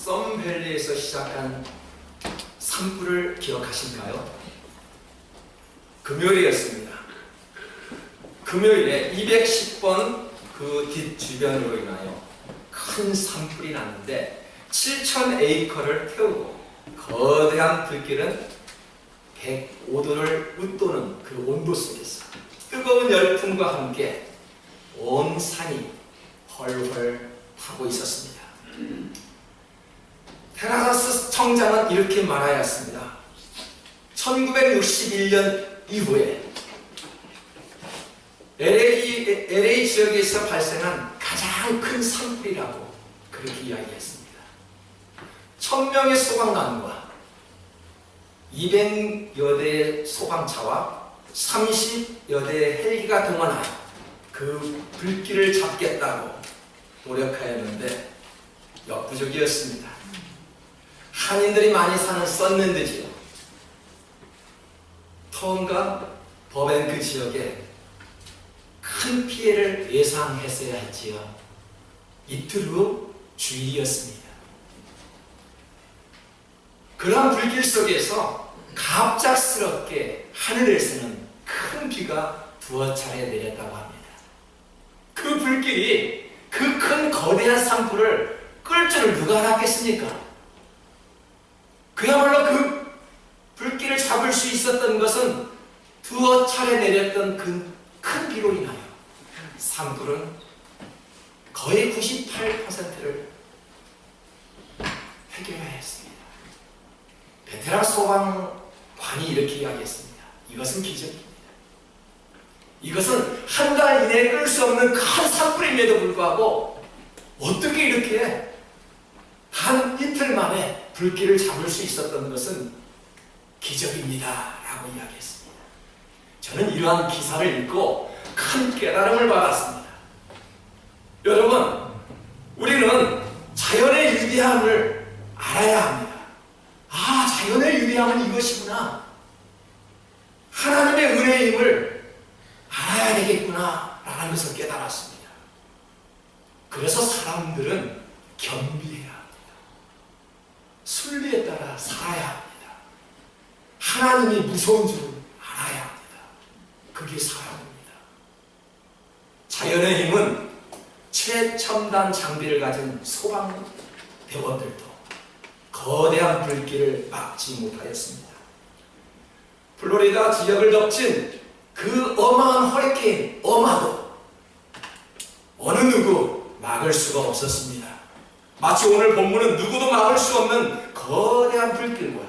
썸밸리에서 시작한 산불을 기억하신가요? 금요일이었습니다. 금요일에 210번 그 뒷주변으로 인하여 큰 산불이 났는데 7,000에이커를 태우고 거대한 불길은 105도를 웃도는 그 온도 속에서 뜨거운 열풍과 함께 온 산이 헐헐 타고 있었습니다. 테라사스 청장은 이렇게 말하였습니다. 1961년 이후에 LA 지역에서 발생한 가장 큰 산불이라고 그렇게 이야기했습니다. 1000명의 소방관과 200여 대의 소방차와 30여 대의 헬기가 동원하여 그 불길을 잡겠다고 노력하였는데 역부족이었습니다. 한인들이 많이 사는 썬랜드지요. 턴과 버벤크 지역에 큰 피해를 예상했어야 했지요. 이틀 후 주일이었습니다. 그러한 불길 속에서 갑작스럽게 하늘에서는 큰 비가 두어 차례 내렸다고 합니다. 그 불길이 그 큰 거대한 산불을 끌 줄을 누가 알았겠습니까? 그야말로 그 불길을 잡을 수 있었던 것은 두어 차례 내렸던 그 큰 비로 인하여 산불은 거의 98%를 해결해야 했습니다. 베테랑 소방관이 이렇게 이야기했습니다. 이것은 기적입니다. 이것은 한 달 이내에 끌 수 없는 큰 산불임에도 불구하고 어떻게 이렇게 한 이틀 만에 불길을 잡을 수 있었던 것은 기적입니다 라고 이야기했습니다. 저는 이러한 기사를 읽고 큰 깨달음을 받았습니다. 여러분, 우리는 자연의 위대함을 알아야 합니다. 아, 자연의 위대함은 이것이구나. 하나님의 은혜임을 알아야 되겠구나 라는 것을 깨달았습니다. 그래서 사람들은 겸비해야 합니다. 순리에 따라 살아야 합니다. 하나님이 무서운 줄 알아야 합니다. 그게 사랑입니다. 자연의 힘은 최첨단 장비를 가진 소방대원들도 거대한 불길을 막지 못하였습니다. 플로리다 지역을 덮친 그 어마한 허리케인 어마도 어느 누구 막을 수가 없었습니다. 마치 오늘 본문은 누구도 막을 수 없는 거대한 불길과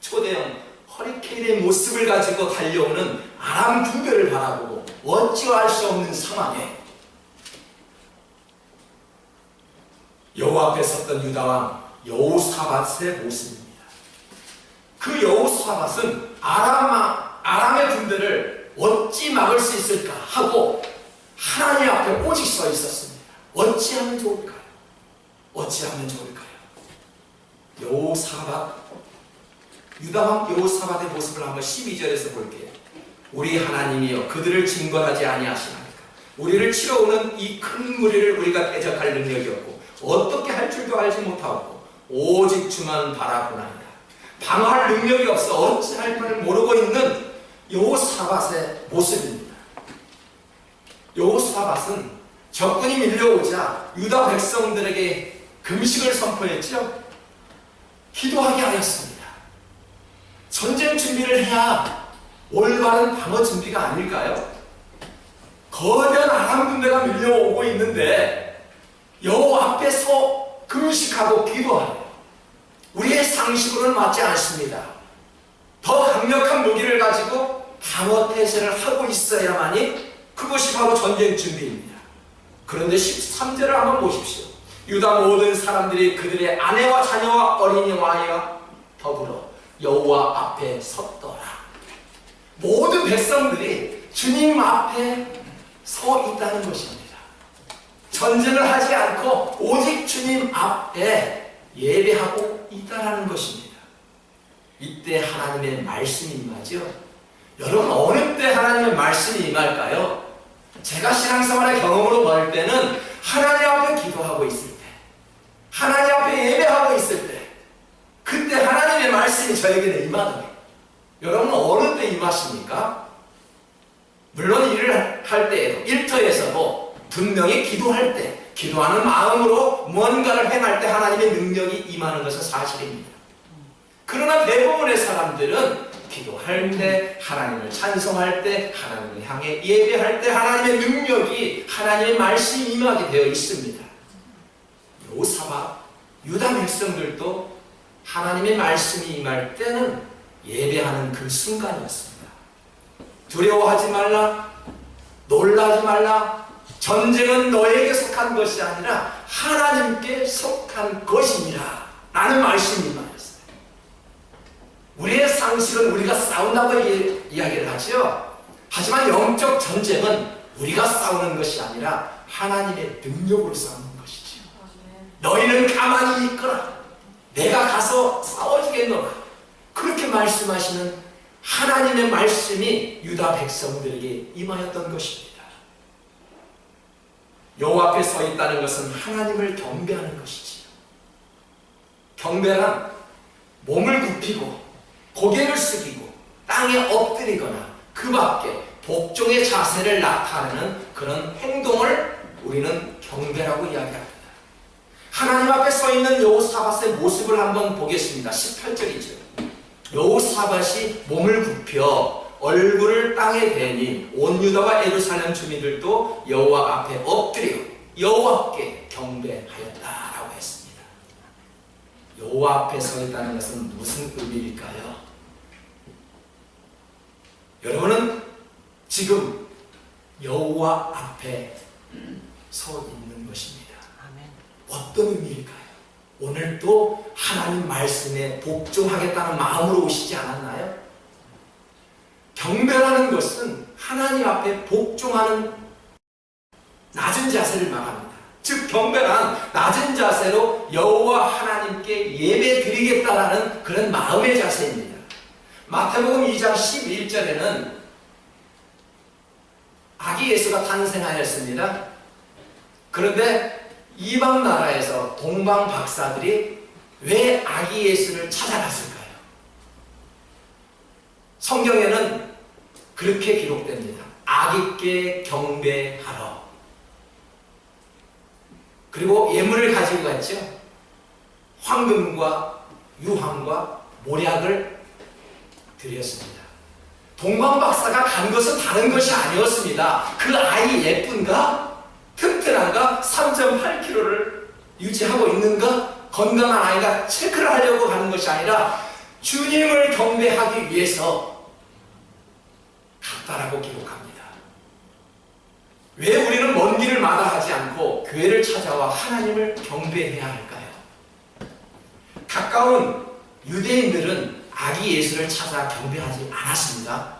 초대형 허리케인의 모습을 가지고 달려오는 아람 군대를 바라보고 어찌할 수 없는 상황에 여호와 앞에 섰던 유다왕 여호사밧의 모습입니다. 그 여호사밧은 아람의 군대를 어찌 막을 수 있을까 하고 하나님 앞에 오직 서 있었습니다. 어찌하면 좋을까요? 어찌하면 좋을까요? 유다왕 여호사밧의 모습을 한번 12절에서 볼게요. 우리 하나님이여 그들을 징벌하지 아니하시나이까. 우리를 치러오는 이 큰 무리를 우리가 대적할 능력이 없고 어떻게 할 줄도 알지 못하고 오직 주만 바라보나이다. 방어할 능력이 없어 어찌할 바를 모르고 있는 여호사밧의 모습입니다. 여호사밧은 적군이 밀려오자 유다 백성들에게 금식을 선포했죠. 기도하게 하였습니다. 전쟁 준비를 해야 올바른 방어 준비가 아닐까요? 거대한 아람 군대가 밀려오고 있는데 여호와 앞에서 금식하고 기도하래요. 우리의 상식으로는 맞지 않습니다. 더 강력한 무기를 가지고 방어 태세를 하고 있어야만이 그것이 바로 전쟁 준비입니다. 그런데 13절을 한번 보십시오. 유다 모든 사람들이 그들의 아내와 자녀와 어린이와 더불어 여호와 앞에 섰더라. 모든 백성들이 주님 앞에 서 있다는 것입니다. 전쟁을 하지 않고 오직 주님 앞에 예배하고 있다는 것입니다. 이때 하나님의 말씀이 임하죠. 여러분, 어느 때 하나님의 말씀이 임할까요? 제가 신앙생활의 경험으로 볼 때는 하나님 앞에 기도하고 있을 때, 하나님 앞에 예배하고 있을 때 그때 하나님의 말씀이 저에게는 임하는 거예요. 여러분은 어느 때 임하십니까? 물론 일을 할 때에도 일터에서도 분명히 기도할 때 기도하는 마음으로 무언가를 행할 때 하나님의 능력이 임하는 것은 사실입니다. 그러나 대부분의 사람들은 기도할 때, 하나님을 찬송할 때, 하나님을 향해 예배할 때 하나님의 능력이, 하나님의 말씀이 임하게 되어 있습니다. 요사박, 유다 백성들도 하나님의 말씀이 임할 때는 예배하는 그 순간이었습니다. 두려워하지 말라, 놀라지 말라, 전쟁은 너에게 속한 것이 아니라 하나님께 속한 것이니라 라는 말씀이 임하였어요. 우리의 상식은 우리가 싸운다고 이야기를 하죠. 하지만 영적 전쟁은 우리가 싸우는 것이 아니라 하나님의 능력으로 싸우는 것이지요. 너희는 가만히 있거라. 내가 가서 싸워주겠노라. 그렇게 말씀하시는 하나님의 말씀이 유다 백성들에게 임하였던 것입니다. 여호와 앞에 서 있다는 것은 하나님을 경배하는 것이지요. 경배란 몸을 굽히고 고개를 숙이고 땅에 엎드리거나 그 밖에 복종의 자세를 나타내는 그런 행동을 우리는 경배라고 이야기합니다. 하나님 앞에 서 있는 여호사밧의 모습을 한번 보겠습니다. 18절이죠. 여호사밧이 몸을 굽혀 얼굴을 땅에 대니 온 유다와 예루살렘 주민들도 여호와 앞에 엎드려 여호와께 경배하였다라고 했습니다. 여호와 앞에 서 있다는 것은 무슨 의미일까요? 여러분은 지금 여호와 앞에 서 있는 것입니다. 어떤 의미일까요? 오늘도 하나님 말씀에 복종하겠다는 마음으로 오시지 않았나요? 경배라는 것은 하나님 앞에 복종하는 낮은 자세를 말합니다. 즉 경배란 낮은 자세로 여호와 하나님께 예배 드리겠다라는 그런 마음의 자세입니다. 마태복음 2장 11절에는 아기 예수가 탄생하였습니다. 그런데 이방 나라에서 동방 박사들이 왜 아기 예수를 찾아갔을까요? 성경에는 그렇게 기록됩니다. 아기께 경배하러. 그리고 예물을 가지고 갔죠. 황금과 유황과 모략을 드렸습니다. 동방 박사가 간 것은 다른 것이 아니었습니다. 그 아이 예쁜가? 튼튼한가? 3.8kg를 유지하고 있는가? 건강한 아이가 체크를 하려고 가는 것이 아니라 주님을 경배하기 위해서 갔다라고 기록합니다. 왜 우리는 먼 길을 마다하지 않고 교회를 찾아와 하나님을 경배해야 할까요? 가까운 유대인들은 아기 예수를 찾아 경배하지 않았습니다.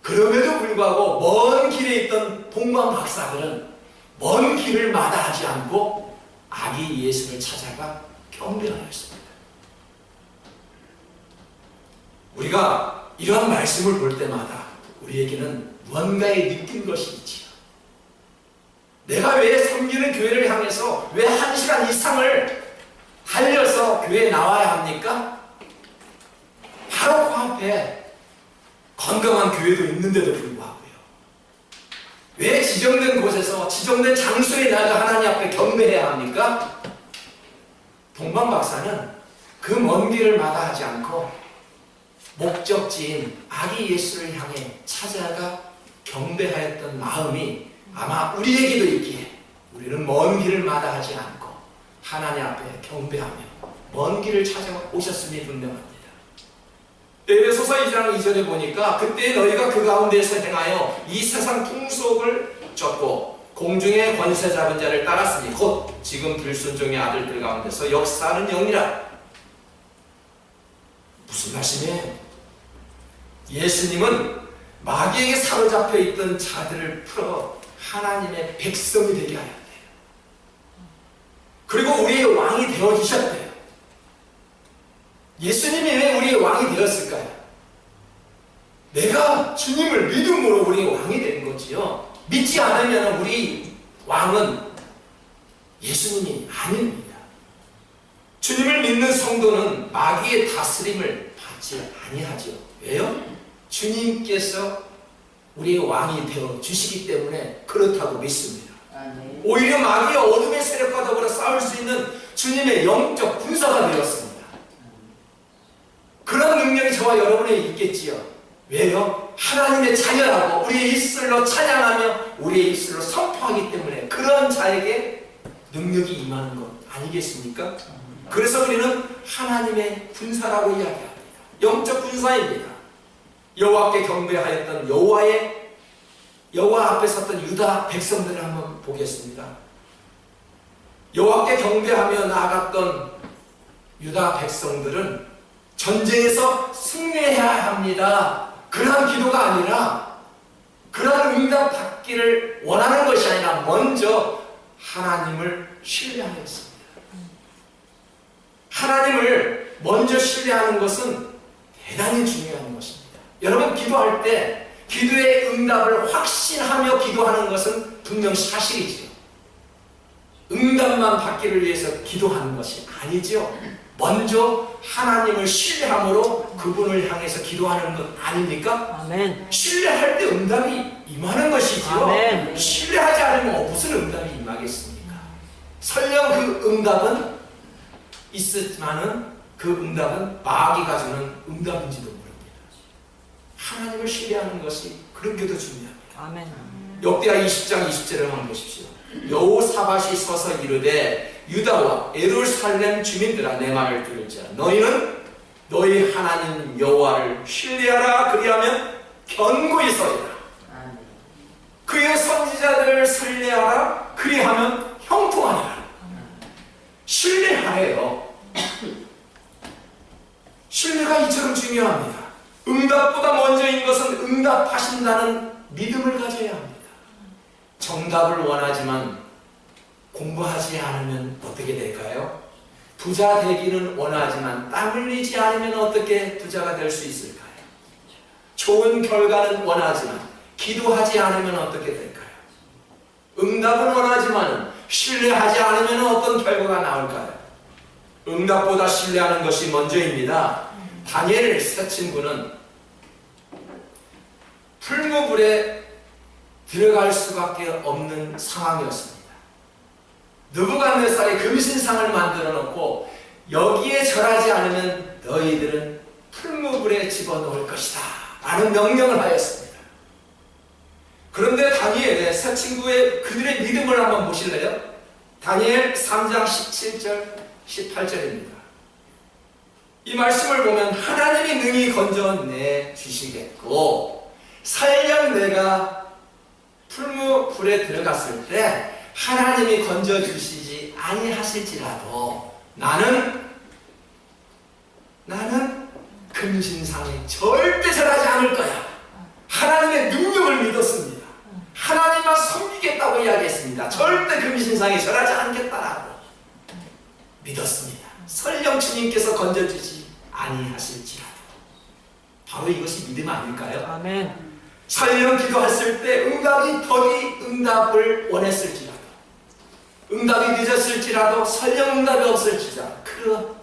그럼에도 불구하고 먼 길에 있던 동방 박사들은 먼 길을 마다하지 않고 아기 예수를 찾아가 경배하였습니다. 우리가 이러한 말씀을 볼 때마다 우리에게는 무언가에 느낀 것이 있지요. 내가 왜 섬기는 교회를 향해서 왜 1시간 이상을 달려서 교회에 나와야 합니까? 바로 그 앞에 건강한 교회도 있는데도 불구하고요. 왜 지정된 곳에서 지정된 장소에 나가 하나님 앞에 경배해야 합니까? 동방 박사는 그 먼 길을 마다하지 않고 목적지인 아기 예수를 향해 찾아가 경배하였던 마음이 아마 우리에게도 있기에 우리는 먼 길을 마다하지 않고 하나님 앞에 경배하며 먼 길을 찾아오셨음이 분명합니다. 에베소서 2장 2절에 보니까 그때 너희가 그 가운데서 행하여 이 세상 풍속을 쫓고 공중의 권세 잡은 자를 따랐으니 곧 지금 불순종의 아들들 가운데서 역사하는 영이라. 무슨 말씀이에요? 예수님은 마귀에게 사로잡혀 있던 자들을 풀어 하나님의 백성이 되게 하였대요. 그리고 우리의 왕이 되어주셨대요. 예수님이 왜 우리의 왕이 되었을까요? 내가 주님을 믿음으로 우리의 왕이 된 거지요. 믿지 않으면 우리 왕은 예수님이 아닙니다. 주님을 믿는 성도는 마귀의 다스림을 받지 아니하죠. 왜요? 주님께서 우리의 왕이 되어 주시기 때문에 그렇다고 믿습니다. 오히려 마귀의 어둠의 세력과 더불어 싸울 수 있는 주님의 영적 군사가 되었습니다. 그런 능력이 저와 여러분에 있겠지요. 왜요? 하나님의 자녀라고 우리의 입술로 찬양하며 우리의 입술로 선포하기 때문에 그런 자에게 능력이 임하는 것 아니겠습니까? 그래서 우리는 하나님의 군사라고 이야기합니다. 영적 군사입니다. 여호와께 경배하였던 여호와 앞에 섰던 유다 백성들을 한번 보겠습니다. 여호와께 경배하며 나아갔던 유다 백성들은 전쟁에서 승리해야 합니다. 그러한 기도가 아니라 그러한 응답 받기를 원하는 것이 아니라 먼저 하나님을 신뢰하였습니다. 하나님을 먼저 신뢰하는 것은 대단히 중요한 것입니다. 여러분 기도할 때 기도의 응답을 확신하며 기도하는 것은 분명 사실이지요. 응답만 받기를 위해서 기도하는 것이 아니지요. 먼저 하나님을 신뢰함으로 그분을 향해서 기도하는 것 아닙니까? 아멘. 신뢰할 때 응답이 임하는 것이지요. 아멘. 신뢰하지 않으면 무슨 응답이 임하겠습니까? 설령 그 응답은 있었지만은 그 응답은 마귀가 주는 응답인지도 모릅니다. 하나님을 신뢰하는 것이 그렇게도 중요합니다. 아멘. 역대하 20장 20절을 한번 보십시오. 여호사밧이 서서 이르되 유다와 예루살렘 주민들아 내 말을 들을지어다. 너희는 너희 하나님 여호와를 신뢰하라. 그리하면 견고히 서리라. 그의 선지자들을 신뢰하라. 그리하면 형통하리라. 신뢰하래요. 신뢰가 이처럼 중요합니다. 응답보다 먼저인 것은 응답하신다는 믿음을 가져야 합니다. 정답을 원하지만 공부하지 않으면 어떻게 될까요? 부자 되기는 원하지만 땀 흘리지 않으면 어떻게 부자가 될 수 있을까요? 좋은 결과는 원하지만 기도하지 않으면 어떻게 될까요? 응답은 원하지만 신뢰하지 않으면 어떤 결과가 나올까요? 응답보다 신뢰하는 것이 먼저입니다. 다니엘 세 친구는 풀무불에 들어갈 수밖에 없는 상황이었습니다. 느부갓네살이 금신상을 만들어 놓고 여기에 절하지 않으면 너희들은 풀무불에 집어넣을 것이다 라는 명령을 하였습니다. 그런데 다니엘의 세 친구의 그들의 믿음을 한번 보실래요? 다니엘 3장 17절 18절입니다. 이 말씀을 보면 하나님이 능히 건져내 주시겠고 설령 내가 풀무불에 들어갔을 때 하나님이 건져주시지 아니하실지라도 나는 금신상에 절대 절하지 않을 거야. 하나님의 능력을 믿었습니다. 하나님만 섬기겠다고 이야기했습니다. 절대 금신상에 절하지 않겠다라고 믿었습니다. 설령 주님께서 건져주지 아니하실지라도. 바로 이것이 믿음 아닐까요? 아멘. 설령 기도했을 때 응답이 더디 응답을 원했을지라도, 응답이 늦었을지라도, 설령 응답이 없을지라도,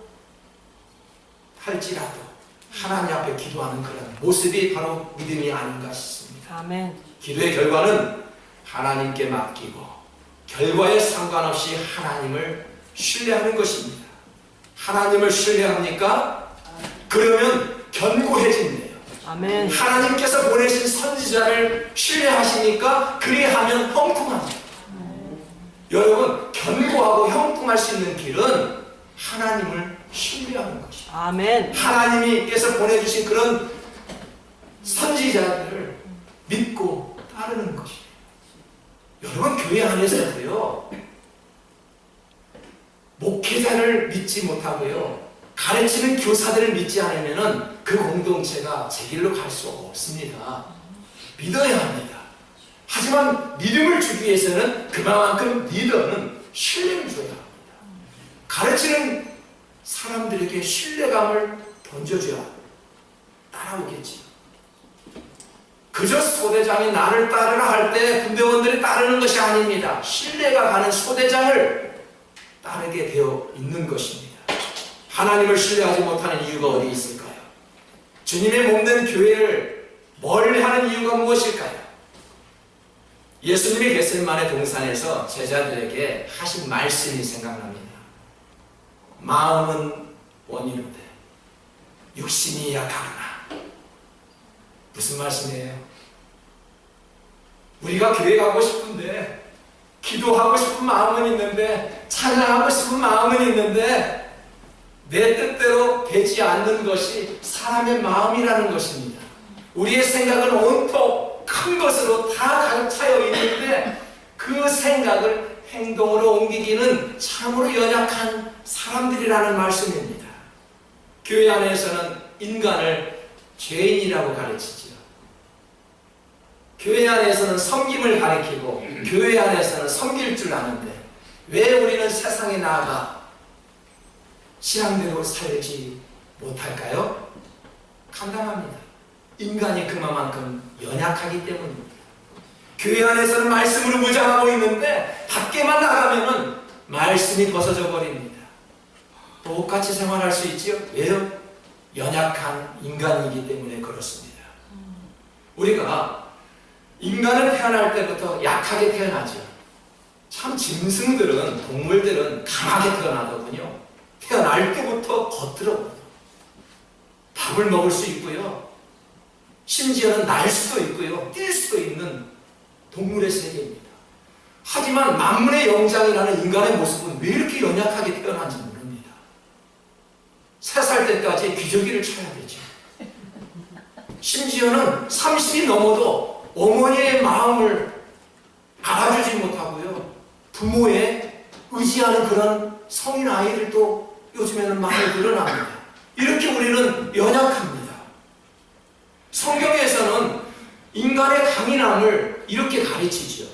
할지라도 하나님 앞에 기도하는 그런 모습이 바로 믿음이 아닌가 싶습니다. 아멘. 기도의 결과는 하나님께 맡기고 결과에 상관없이 하나님을 신뢰하는 것입니다. 하나님을 신뢰합니까? 그러면 견고해집니다. 아멘. 하나님께서 보내신 선지자를 신뢰하시니까 그리하면 형통합니다. 여러분, 견고하고 형통할 수 있는 길은 하나님을 신뢰하는 것입니다. 아멘. 하나님께서 보내주신 그런 선지자들을 믿고 따르는 것입니다. 여러분, 교회 안에서도요, 목회자를 믿지 못하고요, 가르치는 교사들을 믿지 않으면 그 공동체가 제 길로 갈 수 없습니다. 믿어야 합니다. 하지만 믿음을 주기 위해서는 그만큼 리더는 신뢰를 줘야 합니다. 가르치는 사람들에게 신뢰감을 던져줘야 따라오겠지. 그저 소대장이 나를 따르라 할 때 군대원들이 따르는 것이 아닙니다. 신뢰가 가는 소대장을 바르게 되어 있는 것입니다. 하나님을 신뢰하지 못하는 이유가 어디 있을까요? 주님의 몸된 교회를 멀리하는 이유가 무엇일까요? 예수님이 겟세마네 동산에서 제자들에게 하신 말씀이 생각납니다. 마음은 원이로되 육신이 약하구나. 무슨 말씀이에요? 우리가 교회 가고 싶은데, 기도하고 싶은 마음은 있는데, 찬양하고 싶은 마음은 있는데, 내 뜻대로 되지 않는 것이 사람의 마음이라는 것입니다. 우리의 생각은 온통 큰 것으로 다 가득 차여 있는데 그 생각을 행동으로 옮기기는 참으로 연약한 사람들이라는 말씀입니다. 교회 안에서는 인간을 죄인이라고 가르치지요. 교회 안에서는 섬김을 가르치고 교회 안에서는 섬길 줄 아는데 왜 우리는 세상에 나아가 신앙대로 살지 못할까요? 간단합니다. 인간이 그만큼 연약하기 때문입니다. 교회 안에서는 말씀으로 무장하고 있는데 밖에만 나가면은 말씀이 벗어져 버립니다. 똑같이 생활할 수 있지요? 왜요? 연약한 인간이기 때문에 그렇습니다. 우리가 인간은 태어날 때부터 약하게 태어나죠. 참 짐승들은, 동물들은 강하게 태어나거든요. 태어날 때부터 겉들어거든요. 밥을 먹을 수 있고요. 심지어는 날 수도 있고요. 뛸 수도 있는 동물의 세계입니다. 하지만 만문의 영장이라는 인간의 모습은 왜 이렇게 연약하게 태어난지 모릅니다. 3살 때까지 기저귀를 쳐야 되죠. 심지어는 30이 넘어도 어머니의 마음을 알아주지 못하고요. 부모의 의지하는 그런 성인 아이들도 요즘에는 많이 늘어납니다. 이렇게 우리는 연약합니다. 성경에서는 인간의 강인함을 이렇게 가르치죠.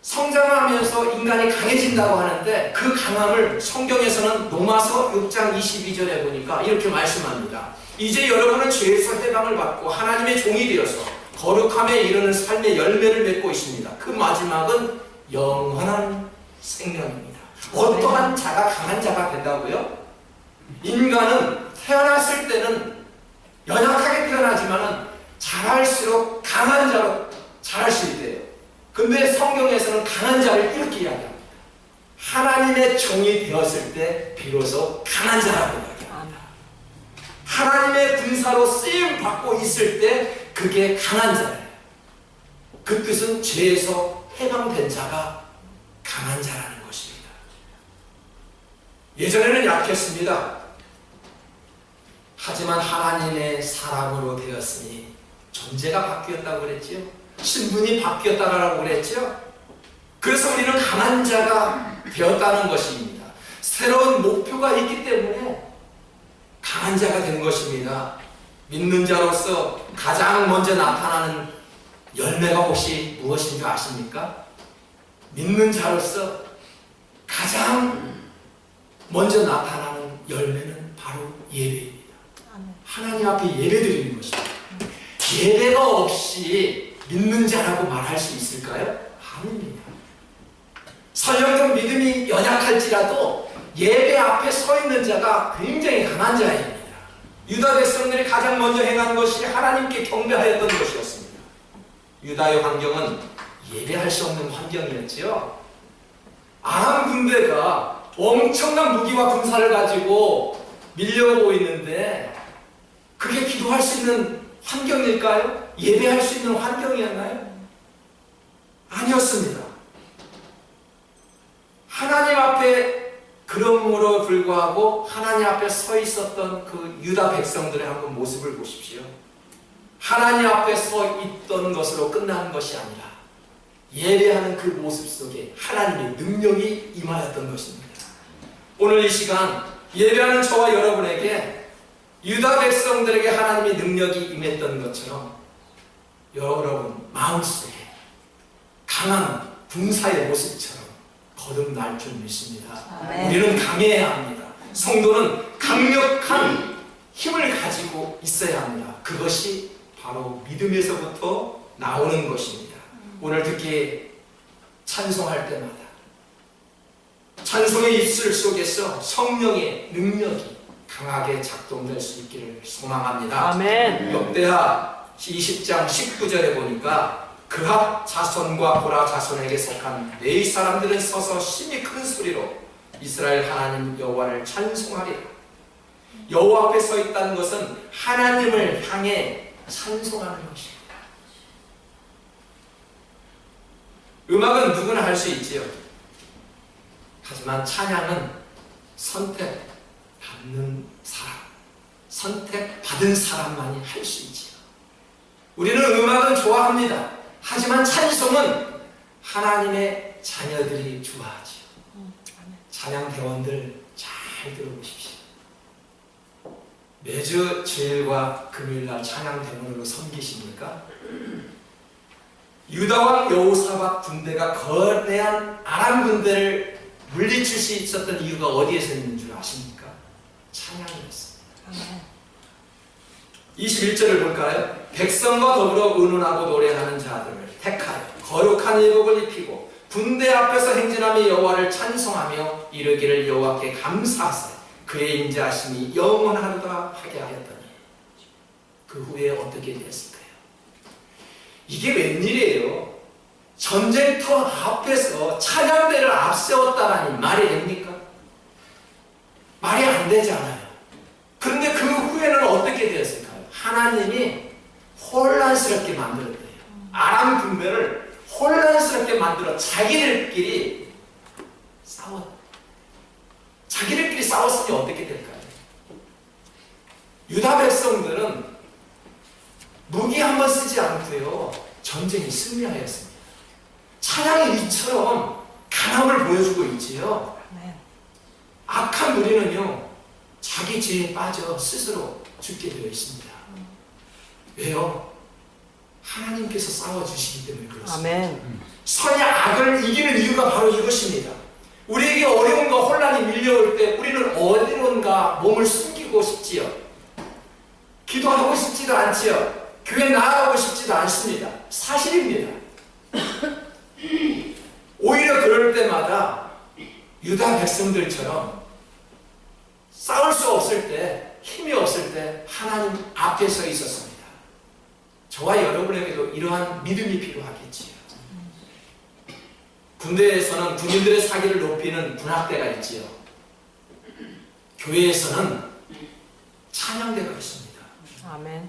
성장하면서 인간이 강해진다고 하는데 그 강함을 성경에서는 로마서 6장 22절에 보니까 이렇게 말씀합니다. 이제 여러분은 죄에서 해방을 받고 하나님의 종이 되어서 거룩함에 이르는 삶의 열매를 맺고 있습니다. 그 마지막은 영원한 생명입니다. 어떠한 자가 강한 자가 된다고요? 인간은 태어났을 때는 연약하게 태어나지만 자랄수록 강한 자로 자랄 수 있대요. 근데 성경에서는 강한 자를 이렇게 이야기합니다. 하나님의 종이 되었을 때 비로소 강한 자라고 이야기합니다. 하나님의 군사로 쓰임 받고 있을 때 그게 강한 자예요. 그 뜻은 죄에서 해방된 자가 강한 자라는 것입니다. 예전에는 약했습니다. 하지만 하나님의 사람으로 되었으니 존재가 바뀌었다고 그랬지요. 신분이 바뀌었다고 그랬죠. 그래서 우리는 강한 자가 되었다는 것입니다. 새로운 목표가 있기 때문에 강한 자가 된 것입니다. 믿는 자로서 가장 먼저 나타나는 열매가 혹시 무엇인지 아십니까? 믿는 자로서 가장 먼저 나타나는 열매는 바로 예배입니다. 하나님 앞에 예배드리는 것입니다. 예배가 없이 믿는 자라고 말할 수 있을까요? 아닙니다. 설령 믿음이 연약할지라도 예배 앞에 서 있는 자가 굉장히 강한 자입니다. 유다 백성들이 가장 먼저 행한 것이 하나님께 경배하였던 것이었습니다. 유다의 환경은 예배할 수 없는 환경이었지요. 아람 군대가 엄청난 무기와 군사를 가지고 밀려오고 있는데 그게 기도할 수 있는 환경일까요? 예배할 수 있는 환경이었나요? 아니었습니다. 하나님 앞에 그럼으로 불구하고 하나님 앞에 서 있었던 그 유다 백성들의 한번 모습을 보십시오. 하나님 앞에 서 있던 것으로 끝나는 것이 아니라 예배하는 그 모습 속에 하나님의 능력이 임하였던 것입니다. 오늘 이 시간 예배하는 저와 여러분에게 유다 백성들에게 하나님의 능력이 임했던 것처럼 여러분 마음속에 강한 군사의 모습처럼 거듭날 줄 믿습니다. 아멘. 우리는 강해야 합니다. 성도는 강력한 힘을 가지고 있어야 합니다. 그것이 바로 믿음에서부터 나오는 것입니다. 오늘 듣기에 찬송할 때마다 찬송의 입술 속에서 성령의 능력이 강하게 작동될 수 있기를 소망합니다. 아멘. 역대하 20장 19절에 보니까 그핫 자손과 고라 자손에게 속한 네 사람들은 서서 심히 큰 소리로 이스라엘 하나님 여호와를 찬송하리라. 여호와 앞에 서 있다는 것은 하나님을 향해 찬송하는 것입니다. 음악은 누구나 할 수 있지요. 하지만 찬양은 선택받는 사람, 선택받은 사람만이 할 수 있지요. 우리는 음악은 좋아합니다. 하지만 찬송은 하나님의 자녀들이 좋아하지요. 찬양 대원들 잘 들어보십시오. 매주 주일과 금요일날 찬양 대원으로 섬기십니까? 유다왕 여호사밧 군대가 거대한 아람 군대를 물리칠 수 있었던 이유가 어디에서 있는 줄 아십니까? 찬양이었습니다. 21절을 볼까요? 백성과 더불어 의논하고 노래하는 자들을 택하여 거룩한 예복을 입히고 군대 앞에서 행진하며 여호와를 찬송하며 이르기를 여호와께 감사하세 그의 인자하심이 영원하리라 하게 하였더니 그 후에 어떻게 되었을까요? 이게 웬일이에요? 전쟁터 앞에서 찬양대를 앞세웠다라니 말이 됩니까? 말이 안 되잖아요. 그런데 그 후에는 어떻게 되었을까요? 하나님이 혼란스럽게 만들었대요. 아람 군대를 혼란스럽게 만들어 자기들끼리 싸웠으니 어떻게 될까요? 유다 백성들은 무기 한번 쓰지 않고요 전쟁이 승리하였습니다. 찬양이 이처럼 강함을 보여주고 있지요. 악한 무리는요 자기 죄에 빠져 스스로 죽게 되어 있습니다. 왜요? 하나님께서 싸워주시기 때문에 그렇습니다. 아멘. 선이 악을 이기는 이유가 바로 이것입니다. 우리에게 어려움과 혼란이 밀려올 때 우리는 어디론가 몸을 숨기고 싶지요. 기도하고 싶지도 않지요. 교회 나아가고 싶지도 않습니다. 사실입니다. 오히려 그럴 때마다 유다 백성들처럼 싸울 수 없을 때, 힘이 없을 때 하나님 앞에 서 있었습니다. 저와 여러분에게도 이러한 믿음이 필요하겠지요. 군대에서는 군인들의 사기를 높이는 군악대가 있지요. 교회에서는 찬양대가 있습니다. 아멘.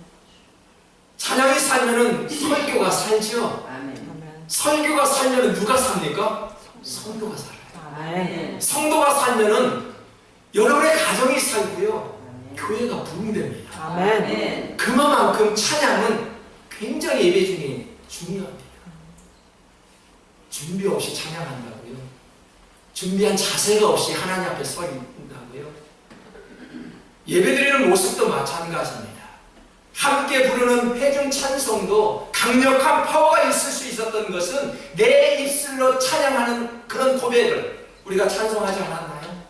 찬양이 살면은 설교가 살죠. 아멘. 설교가 살면은 누가 삽니까? 성도가 살아요. 아멘. 성도가 살면은 여러분의 가정이 살고요. 교회가 부흥됩니다. 아멘. 그만큼 찬양은 굉장히 예배 중에 중요합니다. 준비 없이 찬양한다고요? 준비한 자세가 없이 하나님 앞에 서 있다고요? 예배드리는 모습도 마찬가지입니다. 함께 부르는 회중 찬송도 강력한 파워가 있을 수 있었던 것은 내 입술로 찬양하는 그런 고백을 우리가 찬송하지 않았나요?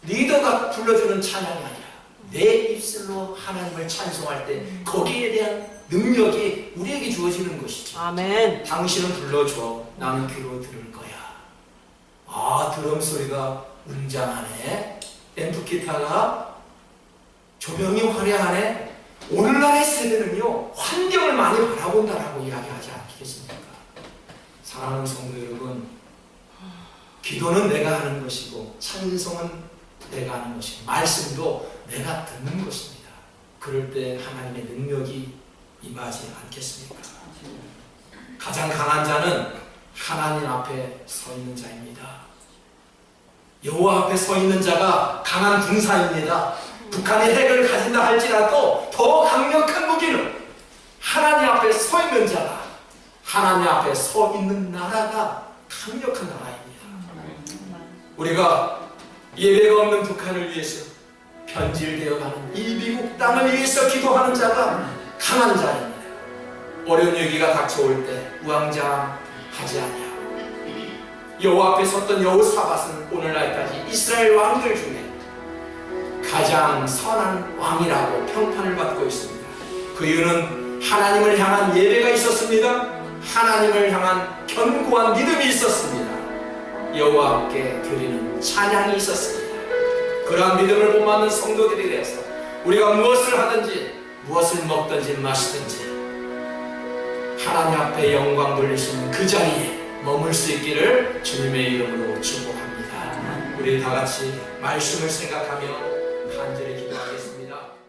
리더가 불러주는 찬양이 아니라 내 입술로 하나님을 찬송할 때 거기에 대한 능력이 우리에게 주어지는 것이죠. 아멘. 당신은 불러줘. 나는 귀로 들을 거야. 아, 드럼 소리가 웅장하네. 앰프 기타가 조명이 화려하네. 오늘날의 세대는요 환경을 많이 바라본다라고 이야기하지 않겠습니까? 사랑하는 성도 여러분, 기도는 내가 하는 것이고 찬송은 내가 하는 것이고 말씀도 내가 듣는 것입니다. 그럴 때 하나님의 능력이 임하지 않겠습니까? 가장 강한 자는 하나님 앞에 서 있는 자입니다. 여호와 앞에 서 있는 자가 강한 군사입니다. 북한이 핵을 가진다 할지라도 더 강력한 무기는 하나님 앞에 서 있는 자가, 하나님 앞에 서 있는 나라가 강력한 나라입니다. 우리가 예배가 없는 북한을 위해서 변질되어가는 이 미국 땅을 위해서 기도하는 자가 강한 자입니다. 어려운 위기가 닥쳐올 때 우왕좌왕하지 아니하고 여호와 앞에 섰던 여호사밧은 오늘날까지 이스라엘 왕들 중에 가장 선한 왕이라고 평판을 받고 있습니다. 그 이유는 하나님을 향한 예배가 있었습니다. 하나님을 향한 견고한 믿음이 있었습니다. 여호와께 드리는 찬양이 있었습니다. 그러한 믿음을 본받는 성도들이 되어서 우리가 무엇을 하든지 무엇을 먹든지 마시든지 하나님 앞에 영광 돌리시는 그 자리에 머물 수 있기를 주님의 이름으로 축복합니다. 우리 다 같이 말씀을 생각하며 간절히 기도하겠습니다.